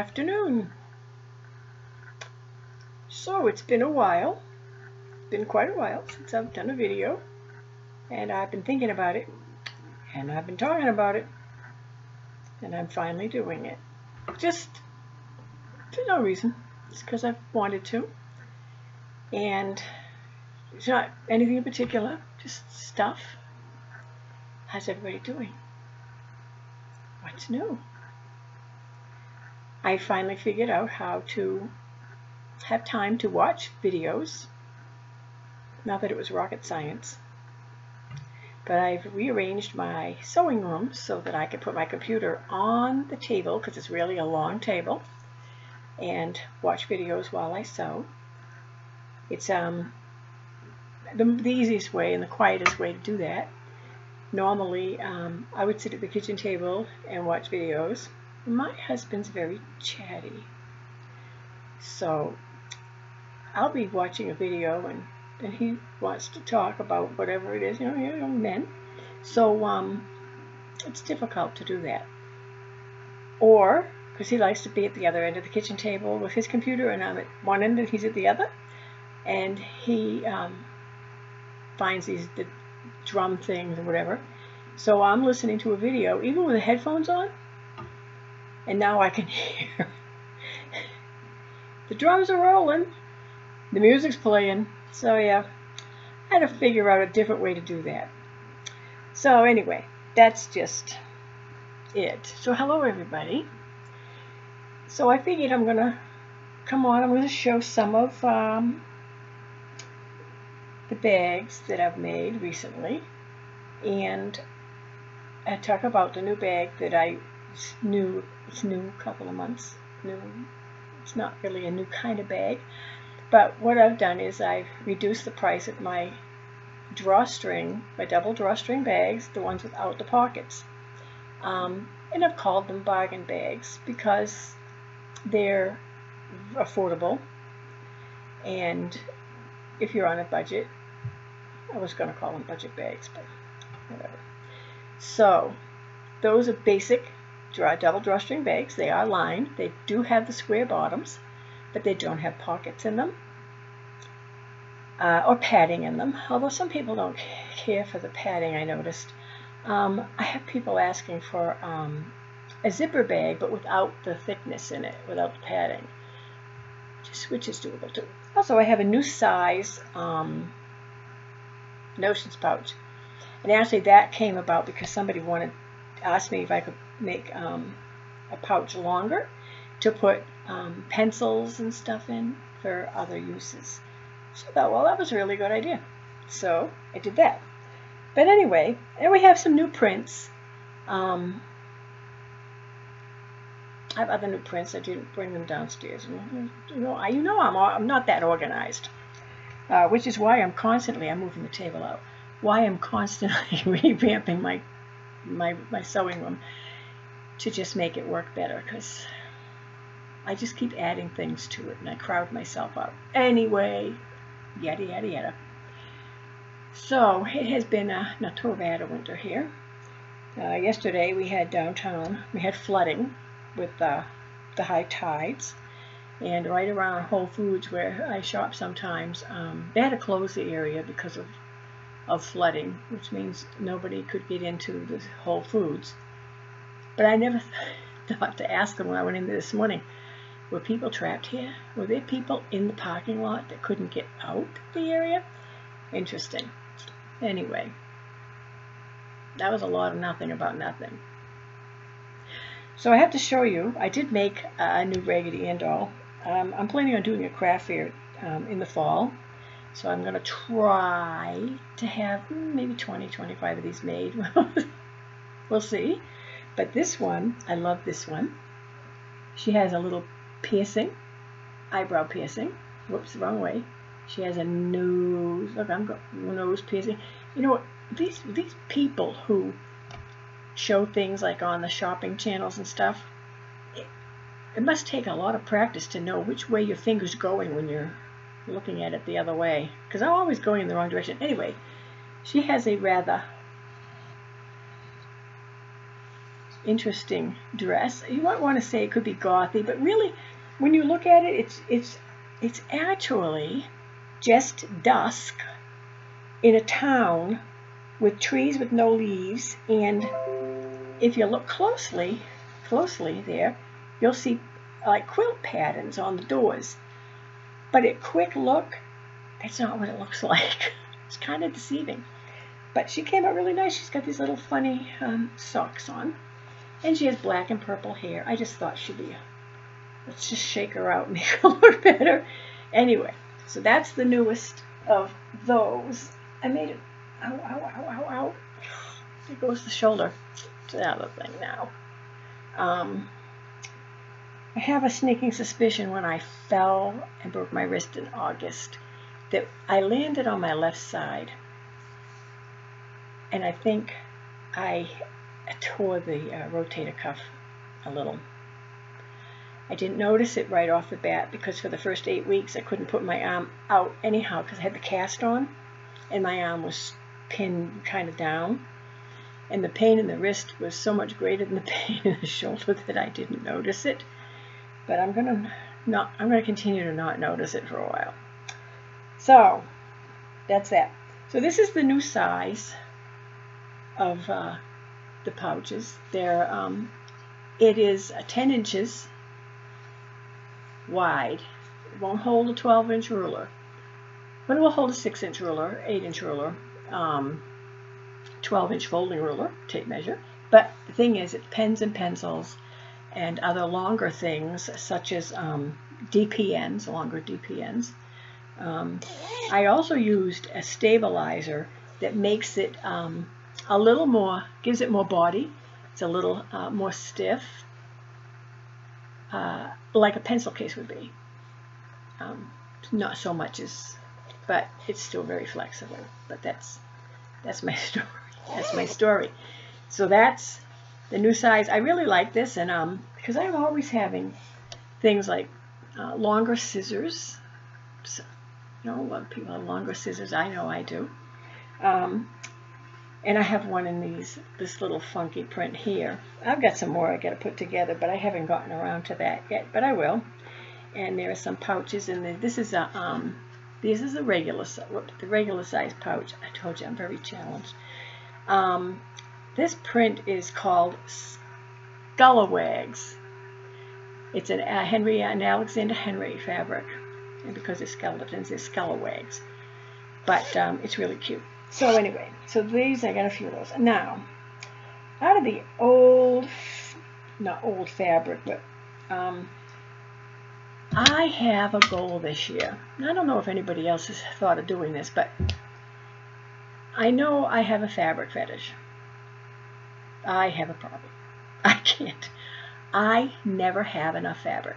afternoon. So it's been a while, quite a while since I've done a video, and I've been thinking about it, and I've been talking about it, and I'm finally doing it. Just for no reason, just because I've wanted to, and it's not anything in particular, just stuff. How's everybody doing? What's new? I finally figured out how to have time to watch videos. Not that it was rocket science, but I've rearranged my sewing room so that I can put my computer on the table, because it's really a long table, and watch videos while I sew. It's the easiest way and the quietest way to do that. Normally, I would sit at the kitchen table and watch videos. My husband's very chatty, so I'll be watching a video and he wants to talk about whatever it is, you know, men. So it's difficult to do that. Or because he likes to be at the other end of the kitchen table with his computer, and I'm at one end and he's at the other, and he finds the drum things or whatever. So I'm listening to a video even with the headphones on, and now I can hear the drums are rolling, the music's playing. So yeah, I had to figure out a different way to do that. So anyway, that's just it. So hello everybody. So I figured I'm gonna come on, I'm gonna show some of the bags that I've made recently, and I talk about the new bag that it's new a couple of months new. It's not really a new kind of bag, but what I've done is I've reduced the price of my drawstring, my double drawstring bags, the ones without the pockets, and I've called them bargain bags because they're affordable, and if you're on a budget, I was going to call them budget bags, but whatever. So those are basic double drawstring bags. They are lined. They do have the square bottoms, but they don't have pockets in them or padding in them, although some people don't care for the padding, I noticed. I have people asking for a zipper bag, but without the thickness in it, without the padding, which is doable too. Also, I have a new size notions pouch, and actually that came about because somebody asked me if I could make a pouch longer to put pencils and stuff in for other uses. So I thought, well, that was a really good idea. So I did that. But anyway, and we have some new prints. I have other new prints. I didn't bring them downstairs. You know, I'm not that organized, which is why I'm moving the table out. Why I'm constantly revamping my sewing room to just make it work better, because I just keep adding things to it and I crowd myself out. Anyway, yada yada yada. So it has been not too bad a winter here. Yesterday we had downtown, we had flooding with the high tides, and right around Whole Foods where I shop sometimes, they had to close the area because of flooding, which means nobody could get into the Whole Foods. But I never thought to ask them when I went in there this morning, were people trapped here? Were there people in the parking lot that couldn't get out of the area? Interesting. Anyway, that was a lot of nothing about nothing. So I have to show you, I did make a new Raggedy Ann doll. I'm planning on doing a craft fair in the fall. So I'm going to try to have maybe 20-25 of these made. We'll see. But this one, I love this one. She has a little piercing, eyebrow piercing. Whoops, the wrong way. She has a nose. Look, I'm got nose piercing. You know what? These people who show things like on the shopping channels and stuff, it must take a lot of practice to know which way your finger's going when you're looking at it the other way, because I'm always going in the wrong direction. Anyway, she has a rather interesting dress. You might want to say it could be gothy, but really, when you look at it, it's actually just dusk in a town with trees with no leaves, and if you look closely there, you'll see like quilt patterns on the doors. But at quick look, that's not what it looks like. It's kind of deceiving. But she came out really nice. She's got these little funny socks on. And she has black and purple hair. I just thought she'd be, let's just shake her out and make her look better. Anyway, so that's the newest of those. I made it, ow, ow, ow, ow, ow. There goes the shoulder. It's the other thing now. I have a sneaking suspicion when I fell and broke my wrist in August that I landed on my left side. And I think I tore the rotator cuff a little. I didn't notice it right off the bat because for the first 8 weeks I couldn't put my arm out anyhow because I had the cast on and my arm was pinned kind of down. And the pain in the wrist was so much greater than the pain in the shoulder that I didn't notice it. But I'm gonna continue to not notice it for a while. So that's that. So this is the new size of the pouches. It is 10 inches wide. It won't hold a 12-inch ruler, but it will hold a 6-inch ruler, 8-inch ruler, 12-inch folding ruler, tape measure. But the thing is, it's pens and pencils and other longer things such as DPNs, longer DPNs. I also used a stabilizer that makes it a little more, gives it more body. It's a little more stiff, like a pencil case would be. Not so much as, but it's still very flexible. But that's my story. That's my story. So that's the new size. I really like this, and because I'm always having things like longer scissors. So, you know, a lot of people have longer scissors. I know I do. And I have one in this little funky print here. I've got some more I got to put together, but I haven't gotten around to that yet, but I will. And there are some pouches in there. This is the regular size pouch. I told you I'm very challenged. This print is called Scalawags. It's an Alexander Henry fabric, and because it's skeletons, it's Scalawags. But it's really cute. So anyway, so these, I got a few of those. Now, out of the not old fabric, but I have a goal this year. I don't know if anybody else has thought of doing this, but I know I have a fabric fetish. I have a problem. I can't. I never have enough fabric.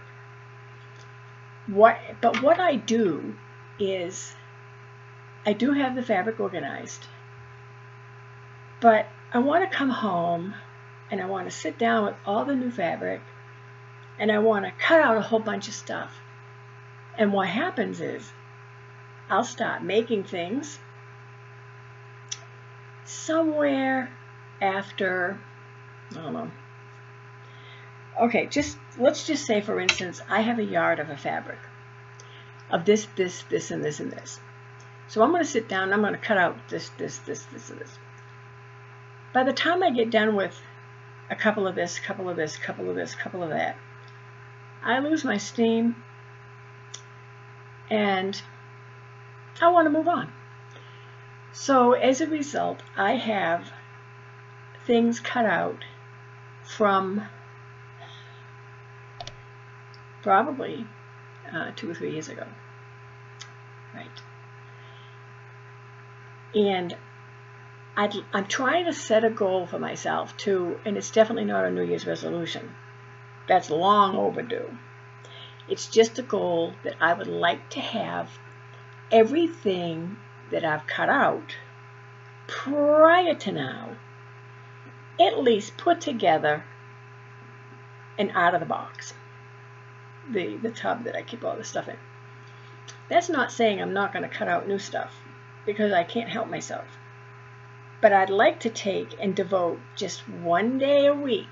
But what I do is, I do have the fabric organized, but I want to come home and I want to sit down with all the new fabric and I want to cut out a whole bunch of stuff. And what happens is I'll start making things somewhere after, I don't know. Okay, let's just say, for instance, I have a yard of a fabric of this, and this, and this. So I'm going to sit down and I'm going to cut out this, and this. By the time I get done with a couple of this, couple of this, couple of this, couple of that, I lose my steam and I want to move on. So as a result, I have things cut out from probably 2 or 3 years ago. Right. And I'm trying to set a goal for myself too, and it's definitely not a New Year's resolution. That's long overdue. It's just a goal that I would like to have everything that I've cut out prior to now at least put together and out of the box. The tub that I keep all this stuff in. That's not saying I'm not going to cut out new stuff, because I can't help myself. But I'd like to take and devote just one day a week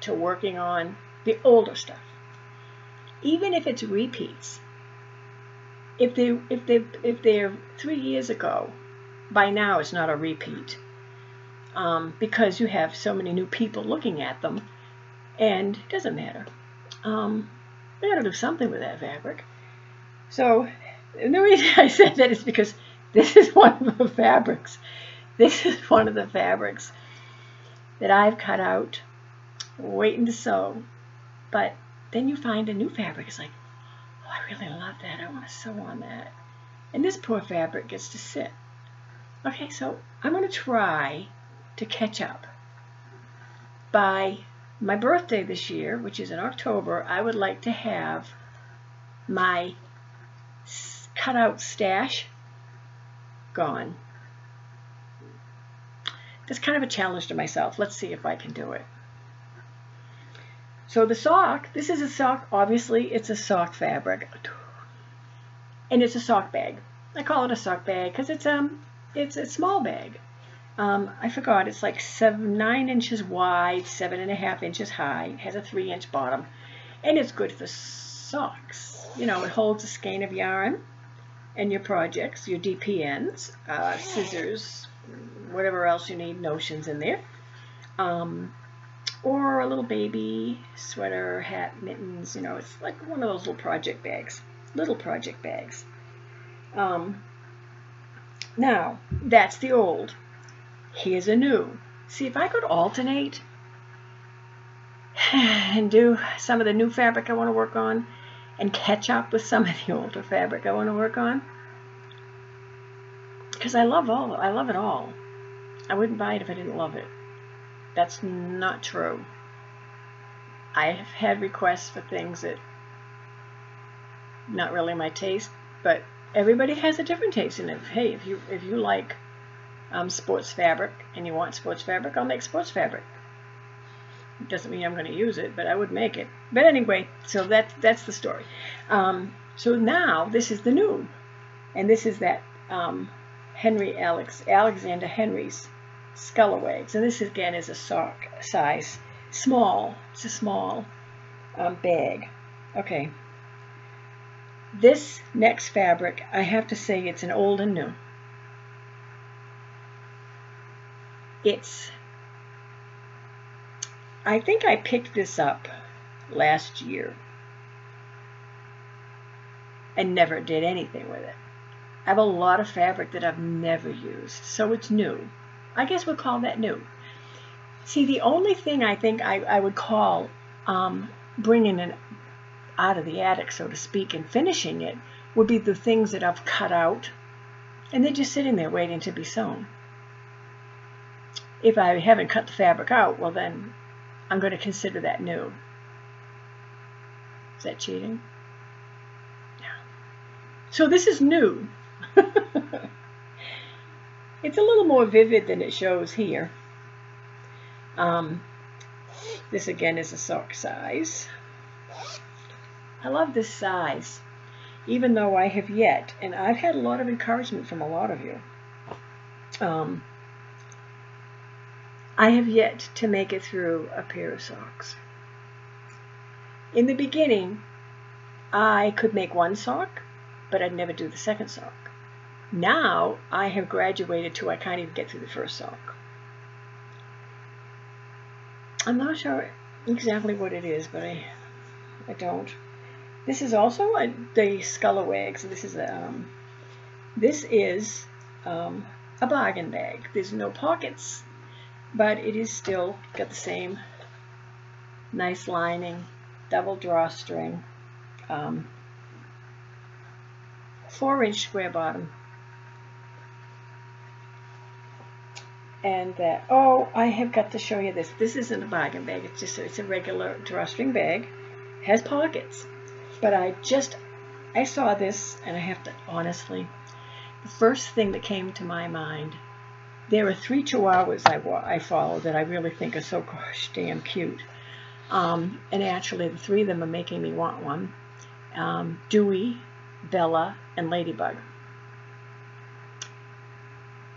to working on the older stuff. Even if it's repeats. If they're 3 years ago, by now it's not a repeat, because you have so many new people looking at them, and it doesn't matter. We got to do something with that fabric. So the reason I said that is because this is one of the fabrics. This is one of the fabrics that I've cut out, waiting to sew. But then you find a new fabric. It's like, oh, I really love that. I want to sew on that. And this poor fabric gets to sit. Okay, so I'm going to try to catch up. By my birthday this year, which is in October, I would like to have my cutout stash gone. That's kind of a challenge to myself. Let's see if I can do it. So the sock, this is a sock, obviously it's a sock fabric, and it's a sock bag. I call it a sock bag because it's a small bag. I forgot, it's like 9 inches wide, 7.5 inches high, it has a 3-inch bottom, and it's good for socks. You know, it holds a skein of yarn and your projects, your DPNs, scissors, whatever else you need, notions in there. Or a little baby sweater, hat, mittens, you know, it's like one of those little project bags. Now, that's the old. Here's a new. See, if I could alternate and do some of the new fabric I want to work on and catch up with some of the older fabric I want to work on, because I love it all. I wouldn't buy it if I didn't love it. That's not true. I have had requests for things that not really my taste, but everybody has a different taste in it. Hey, if you like sports fabric and you want sports fabric, I'll make sports fabric. It doesn't mean I'm going to use it, but I would make it. But anyway, so that's the story. So now this is the new, and this is that Alexander Henry's Scalawags, and this again is a sock size small. It's a small bag. Okay. This next fabric, I have to say, it's an old and new. I think I picked this up last year and never did anything with it. I have a lot of fabric that I've never used, so it's new. I guess we'll call that new. See, the only thing I think I would call bringing it out of the attic, so to speak, and finishing it would be the things that I've cut out and they're just sitting there waiting to be sewn. If I haven't cut the fabric out, well then I'm going to consider that new. Is that cheating? Yeah. So this is new. It's a little more vivid than it shows here. This again is a sock size. I love this size, even though I have yet, and I've had a lot of encouragement from a lot of you, I have yet to make it through a pair of socks. In the beginning, I could make one sock, but I'd never do the second sock. Now, I have graduated to I can't even get through the first sock. I'm not sure exactly what it is, but I don't. This is also the Scalawags. This is a bargain bag. There's no pockets, but it is still got the same nice lining, double drawstring, 4-inch square bottom. And that, oh, I have got to show you this. This isn't a bargain bag. It's a regular drawstring bag. It has pockets. But I saw this, and I have to, honestly, the first thing that came to my mind, there are 3 Chihuahuas I follow that I really think are so gosh damn cute. And actually, the 3 of them are making me want one. Dewey, Bella, and Ladybug.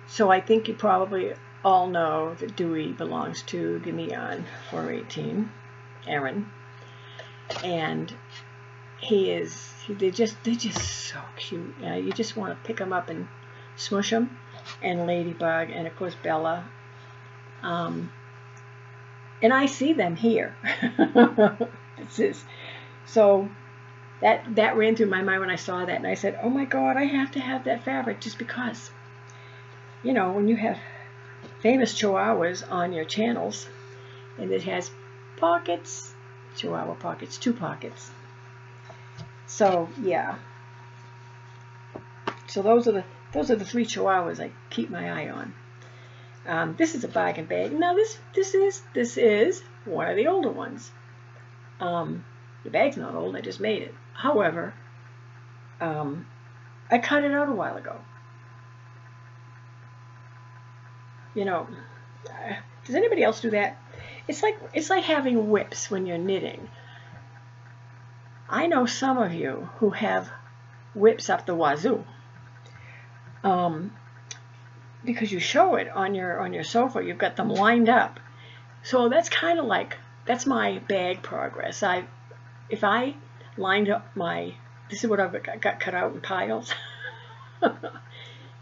So I think you probably all know that Dewey belongs to Gimme on 418. Aaron, and they're just so cute. You just want to pick them up and smush them. And Ladybug, and of course Bella. And I see them here. So that ran through my mind when I saw that, and I said, oh my God, I have to have that fabric, just because, you know, when you have famous Chihuahuas on your channels, and it has pockets, Chihuahua pockets, 2 pockets. So yeah. So those are the 3 Chihuahuas I keep my eye on. This is a bargain bag. Now this is one of the older ones. The bag's not old, I just made it. However, I cut it out a while ago. You know, does anybody else do that? It's like having whips when you're knitting. I know some of you who have whips up the wazoo. Because you show it on your sofa, you've got them lined up. So that's kind of like, that's my bag progress. If I lined up this is what I've got cut out in piles.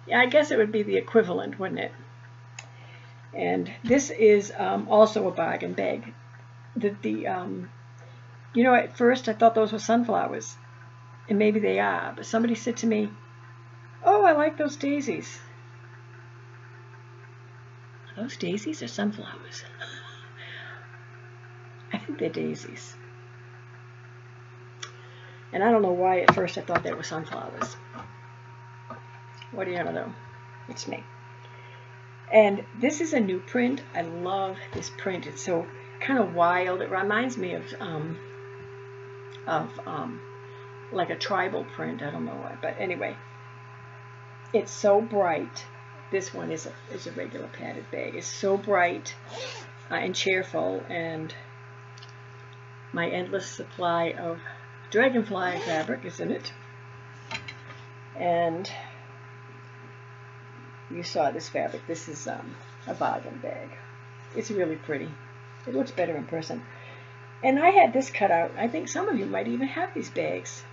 Yeah, I guess it would be the equivalent, wouldn't it? And this is also a bargain bag. You know, at first I thought those were sunflowers, and maybe they are, but somebody said to me, oh, I like those daisies. Are those daisies or sunflowers? I think they're daisies. And I don't know why at first I thought they were sunflowers. What do you know? It's me. And this is a new print. I love this print. It's so kind of wild. It reminds me of like a tribal print. I don't know why, but anyway, it's so bright. This one is a regular padded bag. It's so bright and cheerful, and my endless supply of dragonfly fabric is in it. And you saw this fabric. This is a bargain bag. It's really pretty. It looks better in person. And I had this cut out. I think some of you might even have these bags.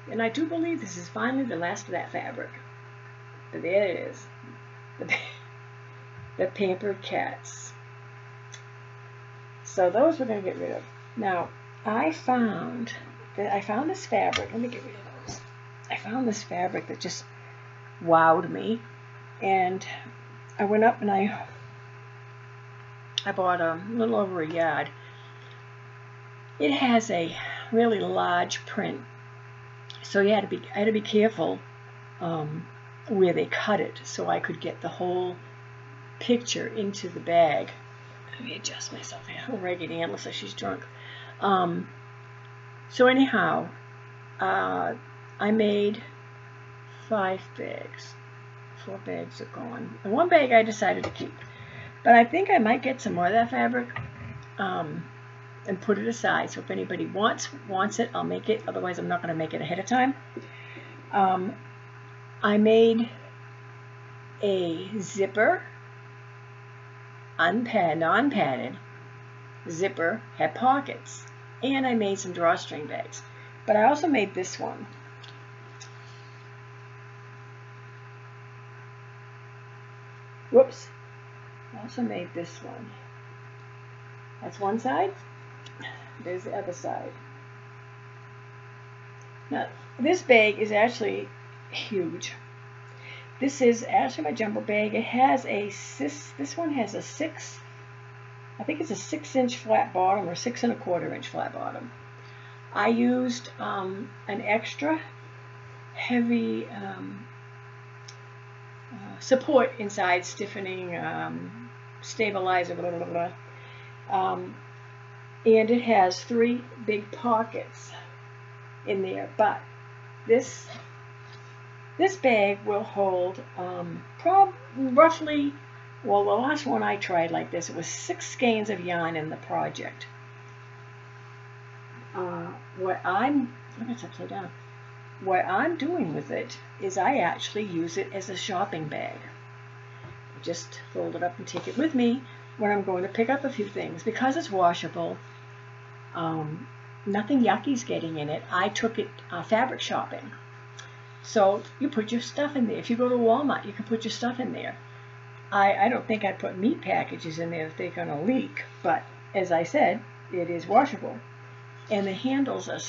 And I do believe this is finally the last of that fabric. But there it is. The Pampered Cats. So those we're going to get rid of. Now, I found this fabric. Let me get rid of those. I found this fabric that just wowed me. And I went up and I bought a little over a yard. It has a really large print, so I had to be careful where they cut it, so I could get the whole picture into the bag. Let me adjust myself here. Raggedy Ann looks like she's drunk. So anyhow, I made 5 bags. 4 bags are gone. And 1 bag I decided to keep. But I think I might get some more of that fabric and put it aside. So if anybody wants it, I'll make it. Otherwise, I'm not going to make it ahead of time. I made a zipper, non-padded zipper, had pockets. And I made some drawstring bags. But I also made this one. Whoops. I also made this one. That's one side. There's the other side. Now, this bag is actually huge. This is actually my jumbo bag. It has this one has a 6, I think it's a 6-inch flat bottom or 6 1/4 inch flat bottom. I used an extra heavy support inside, stiffening, stabilizer, blah, blah, blah. And it has 3 big pockets in there, but this bag will hold roughly, well, the last one I tried like this, it was 6 skeins of yarn in the project. It's upside down. What I'm doing with it is I actually use it as a shopping bag. I just fold it up and take it with me when I'm going to pick up a few things. Because it's washable, Nothing yucky's getting in it. I took it fabric shopping. So you put your stuff in there. If you go to Walmart, you can put your stuff in there. I don't think I'd put meat packages in there if they're going to leak, but as I said, it is washable. And the handles are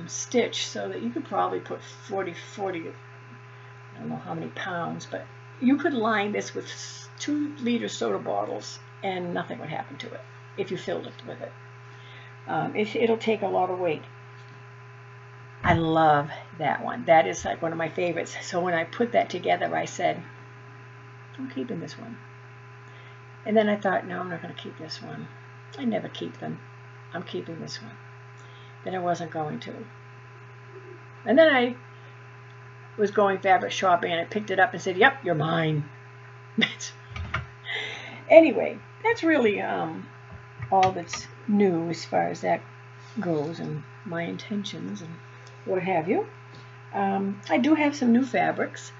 stitched so that you could probably put 40, I don't know how many pounds, but you could line this with 2-liter soda bottles and nothing would happen to it if you filled it with it. It'll take a lot of weight. I love that one. That is like one of my favorites. So when I put that together, I said, I'm keeping this one. And then I thought, no, I'm not going to keep this one. I never keep them. I'm keeping this one. Then I wasn't going to. And then I was going fabric shopping and I picked it up and said, yep, you're mine. Anyway, that's really all that's new as far as that goes and my intentions and what have you. I do have some new fabrics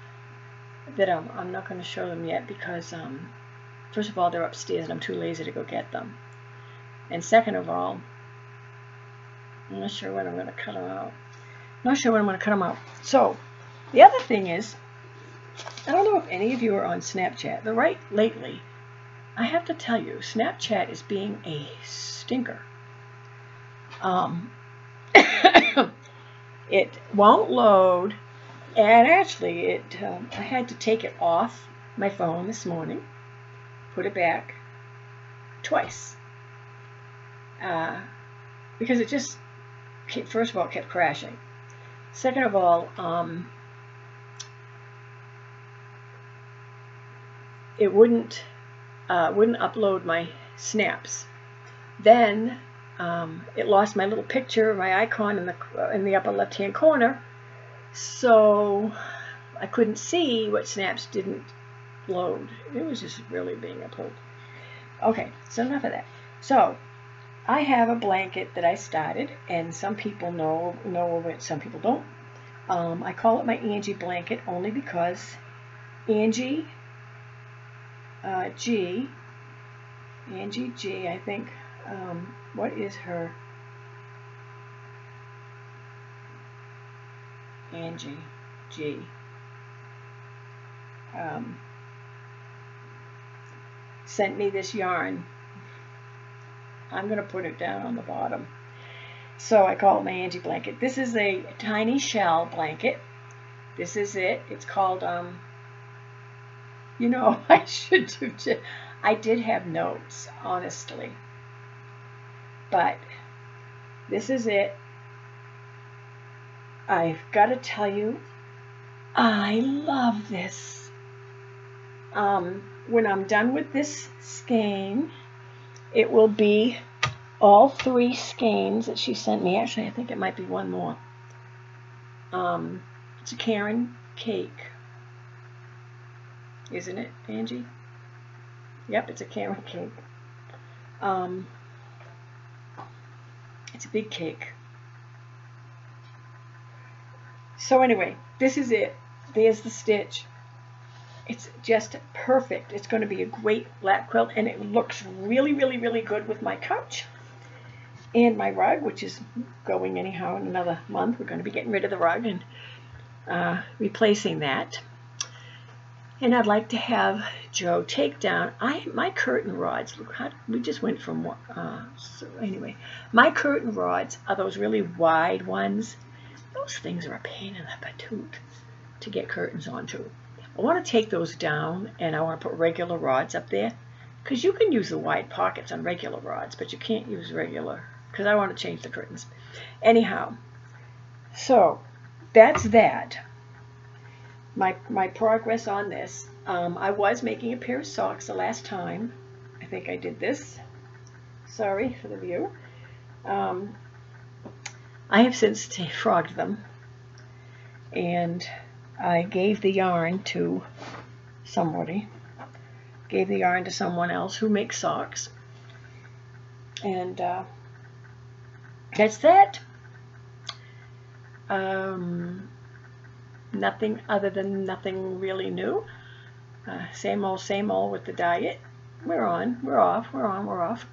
that I'm not going to show them yet because first of all, they're upstairs and I'm too lazy to go get them. And second of all, I'm not sure when I'm going to cut them out. Not sure when I'm going to cut them out. So, the other thing is, I don't know if any of you are on Snapchat, but right lately, I have to tell you, Snapchat is being a stinker. It won't load, and actually, I had to take it off my phone this morning, put it back twice, because it just, first of all, kept crashing. Second of all, it wouldn't upload my snaps. Then it lost my little picture, my icon in the upper left-hand corner, so I couldn't see what snaps didn't load. It was just really being a poop. Okay, so enough of that. So I have a blanket that I started, and some people know of it, some people don't. I call it my Angie blanket only because Angie G, I think, what is her? Angie G. Sent me this yarn. I'm going to put it down on the bottom. So I call it my Angie blanket. This is a tiny shell blanket. This is it. It's called, you know, I did have notes, honestly. But this is it. I've got to tell you, I love this. When I'm done with this skein, it will be all 3 skeins that she sent me. Actually, I think it might be one more. It's a Karen cake. Isn't it, Angie? Yep, it's a Karen cake. It's a big cake. So anyway, this is it. There's the stitch. It's just perfect. It's going to be a great lap quilt, and it looks really, really, really good with my couch and my rug, which is going anyhow in another month. We're going to be getting rid of the rug and replacing that. And I'd like to have Joe take down my curtain rods. Look, we just went from so anyway, my curtain rods are those really wide ones. Those things are a pain in the patoot to get curtains onto. I want to take those down, and I want to put regular rods up there, because you can use the wide pockets on regular rods, but you can't use regular, because I want to change the curtains. Anyhow, so that's that. My progress on this. I was making a pair of socks the last time. I think I did this. Sorry for the view. I have since frogged them, and I gave the yarn to somebody. Gave the yarn to someone else who makes socks. And that's that. Nothing other than nothing really new. Same old with the diet. We're on, we're off, we're on, we're off.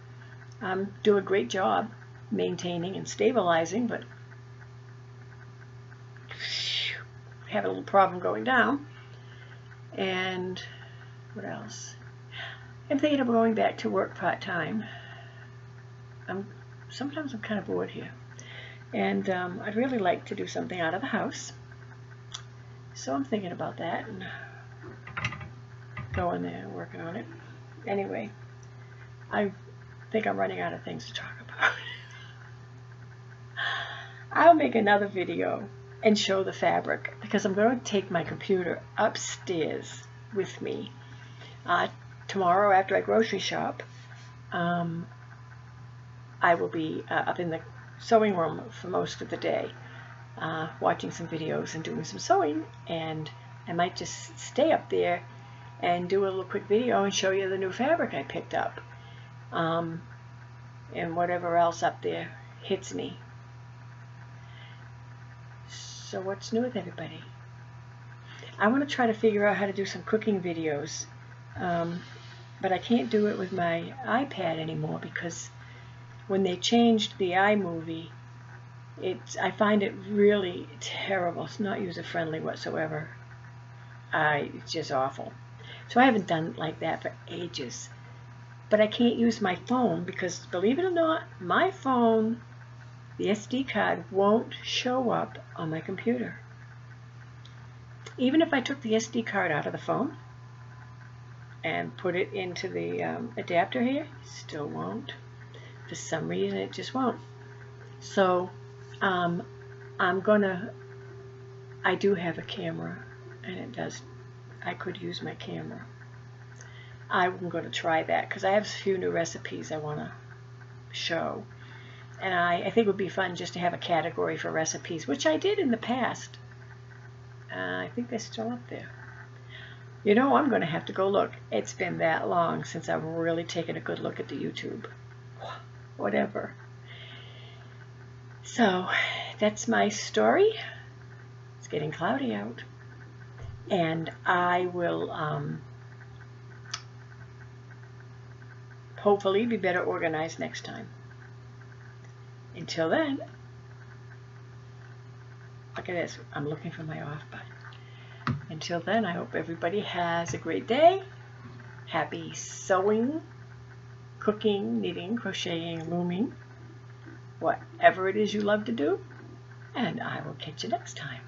Do a great job. maintaining and stabilizing, but have a little problem going down. And what else? I'm thinking of going back to work part-time. Sometimes I'm kind of bored here. And I'd really like to do something out of the house. So I'm thinking about that and going there and working on it. Anyway, I think I'm running out of things to talk about. I'll make another video and show the fabric, because I'm going to take my computer upstairs with me. Tomorrow after I grocery shop, I will be up in the sewing room for most of the day, watching some videos and doing some sewing, and I might just stay up there and do a little quick video and show you the new fabric I picked up, and whatever else up there hits me. So what's new with everybody? I want to try to figure out how to do some cooking videos, but I can't do it with my iPad anymore, because when they changed the iMovie, I find it really terrible. It's not user-friendly whatsoever. It's just awful. So I haven't done it like that for ages. But I can't use my phone because, believe it or not, my phone, the SD card, won't show up on my computer. Even if I took the SD card out of the phone and put it into the adapter here, it still won't. For some reason, it just won't. So I do have a camera, and I could use my camera. I'm going to try that because I have a few new recipes I want to show. And I think it would be fun just to have a category for recipes, which I did in the past. I think they're still up there. You know, I'm going to have to go look. It's been that long since I've really taken a good look at the YouTube. Whatever. So, that's my story. It's getting cloudy out. And I will hopefully be better organized next time. Until then, look at this. I'm looking for my off button. Until then, I hope everybody has a great day. Happy sewing, cooking, knitting, crocheting, looming, whatever it is you love to do. And I will catch you next time.